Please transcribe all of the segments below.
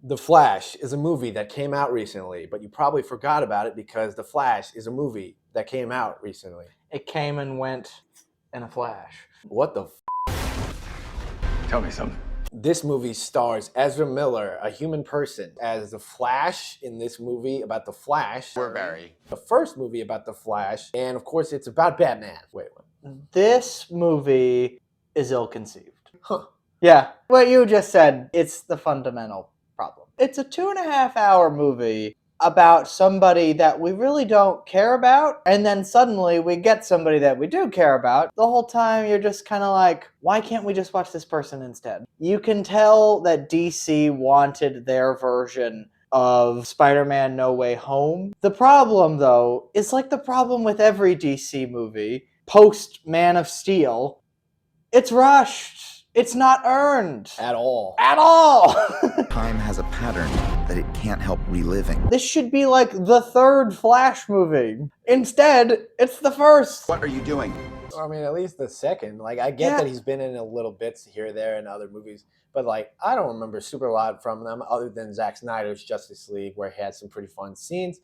The Flash is a movie that came out recently, but you probably forgot about it because The Flash is a movie that came out recently. It came and went in a flash. What the Tell me something. This movie stars Ezra Miller, a human person, as the Flash in this movie about the Flash. We're Barry. The first movie about the Flash, and of course it's about Batman. Wait, what? This movie is ill-conceived. Huh. Yeah, what you just said, it's the fundamental problem. It's a 2.5-hour movie about somebody that we really don't care about, and then suddenly we get somebody that we do care about. The whole time you're just kind of like, why can't we just watch this person instead? You can tell that DC wanted their version of Spider-Man No Way Home. The problem, though, is like the problem with every DC movie, post Man of Steel. It's rushed. It's not earned. At all. At all! Time has a pattern that it can't help reliving. This should be like the third Flash movie. Instead, it's the first. What are you doing? I mean, at least the second. Like, I get that he's been in a little bits here or there in other movies, but like, I don't remember super a lot from them other than Zack Snyder's Justice League, where he had some pretty fun scenes.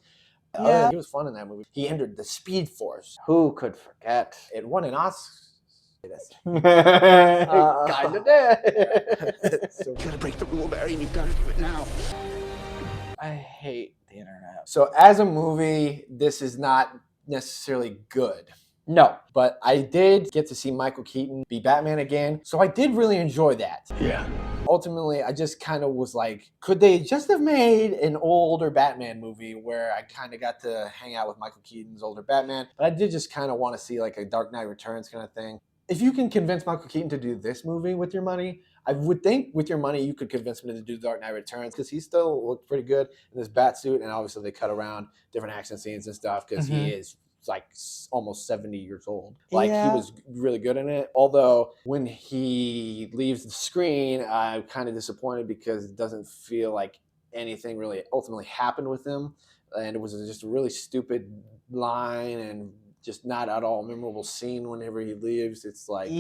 Yeah. He was fun in that movie. He entered the Speed Force. Who could forget? It won an Oscar. Kinda did. So, You gotta break the rule, Barry, and you've gotta do it now. I hate the internet. so as a movie, this is not necessarily good. No. But I did get to see Michael Keaton be Batman again, so I did really enjoy that. Yeah. Ultimately, I just kind of was like, could they just have made an older Batman movie where I kind of got to hang out with Michael Keaton's older Batman? But I did just kind of want to see like a Dark Knight Returns kind of thing. If you can convince Michael Keaton to do this movie with your money, I would think with your money you could convince him to do Dark Knight Returns because he still looked pretty good in this bat suit, and obviously they cut around different action scenes and stuff because he is like almost 70 years old. Like, he was really good in it. Although when he leaves the screen, I'm kind of disappointed because it doesn't feel like anything really ultimately happened with him, and it was just a really stupid line and just not at all memorable scene whenever he leaves. It's like,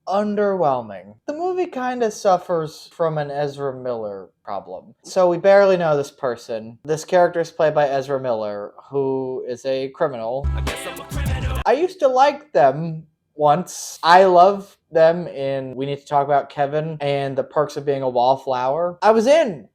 Underwhelming. The movie kind of suffers from an Ezra Miller problem. So we barely know this person. This character is played by Ezra Miller, who is a criminal. I used to like them once. I love them in We Need to Talk About Kevin and The Perks of Being a Wallflower. I was in.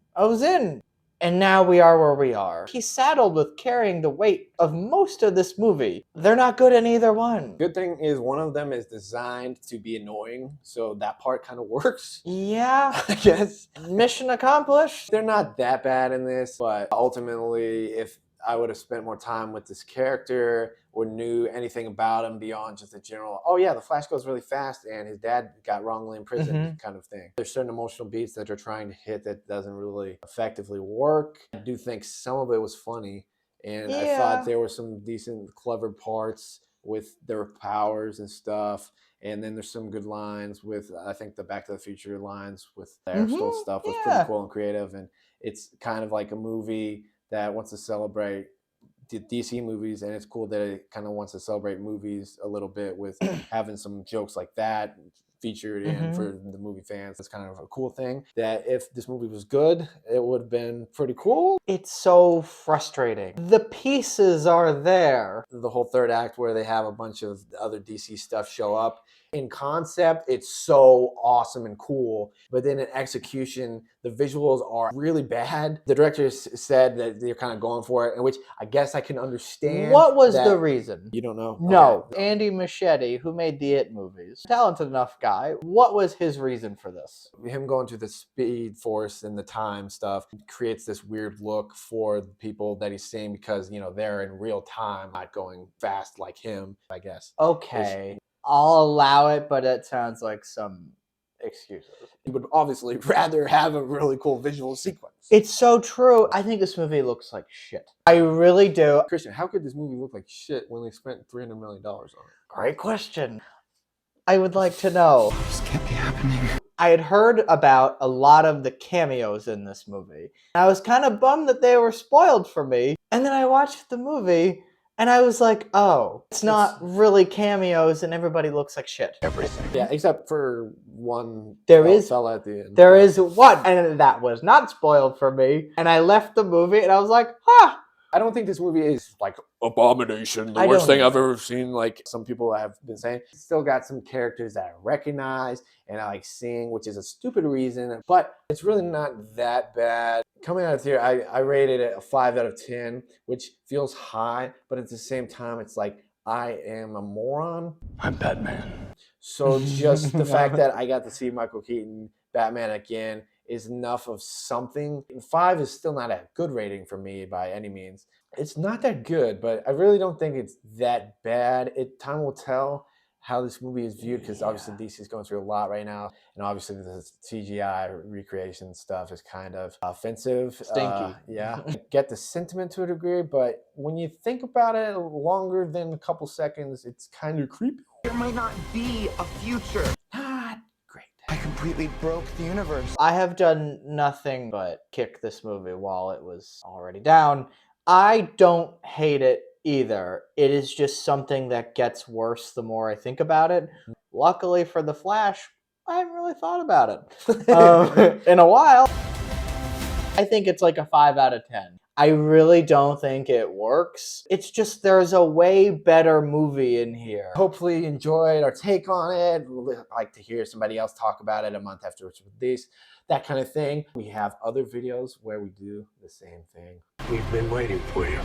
And now we are where we are. He's saddled with carrying the weight of most of this movie. They're not good in either one. good thing is one of them is designed to be annoying, so that part kind of works. Yeah. I guess. Mission accomplished. They're not that bad in this, but ultimately, if I would have spent more time with this character or knew anything about him beyond just a general, oh yeah, the Flash goes really fast and his dad got wrongly imprisoned kind of thing. There's certain emotional beats that they're trying to hit that doesn't really effectively work. I do think some of it was funny, and I thought there were some decent, clever parts with their powers and stuff. And then there's some good lines with, I think the Back to the Future lines with the Airstone stuff was pretty cool and creative. And it's kind of like a movie that wants to celebrate the DC movies, and it's cool that it kind of wants to celebrate movies a little bit with having some jokes like that featured in for the movie fans. It's kind of a cool thing that if this movie was good, it would have been pretty cool. It's so frustrating. The pieces are there. The whole third act where they have a bunch of other DC stuff show up. In concept, it's so awesome and cool, but then in execution, the visuals are really bad. The director said that they're kind of going for it, and which I guess I can understand. What was the reason? You don't know? No. Okay. Andy Muschietti, who made the It movies, talented enough guy. What was his reason for this? Him going to the Speed Force and the time stuff creates this weird look for the people that he's seeing because, you know, they're in real time, not going fast like him, I guess. Okay. I'll allow it, but it sounds like some excuses. You would obviously rather have a really cool visual sequence. It's so true. I think this movie looks like shit. I really do. Christian, how could this movie look like shit when they spent $300 million on it? Great question. I would like to know. This can't be happening. I had heard about a lot of the cameos in this movie. I was kind of bummed that they were spoiled for me. And then I watched the movie, and I was like, oh, it's not really cameos and everybody looks like shit. Everything. Yeah, except for one There is- fella at the end. There is one, and that was not spoiled for me. And I left the movie, and I was like, huh. I don't think this movie is like abomination, the I worst don't thing I've either. ever seen. Like some people have been saying, it's still got some characters that I recognize and I like seeing, which is a stupid reason, but it's really not that bad. Coming out of theater, I rated it a 5 out of 10, which feels high, but at the same time, it's like I am a moron. I'm Batman. So just the fact that I got to see Michael Keaton Batman again is enough of something. 5 is still not a good rating for me by any means. It's not that good, but I really don't think it's that bad. Time will tell how this movie is viewed, because obviously DC is going through a lot right now, and obviously the CGI recreation stuff is kind of offensive. Stinky. Yeah, get the sentiment to a degree, but when you think about it longer than a couple seconds, it's kind of creepy. There might not be a future. Not great. I completely broke the universe. I have done nothing but kick this movie while it was already down. I don't hate it either. It is just something that gets worse the more I think about it. Luckily for The Flash, I haven't really thought about it in a while. I think it's like a 5 out of 10. I really don't think it works. It's just there's a way better movie in here. Hopefully you enjoyed our take on it. We'd like to hear somebody else talk about it a month after it's released, that kind of thing. We have other videos where we do the same thing. We've been waiting for you.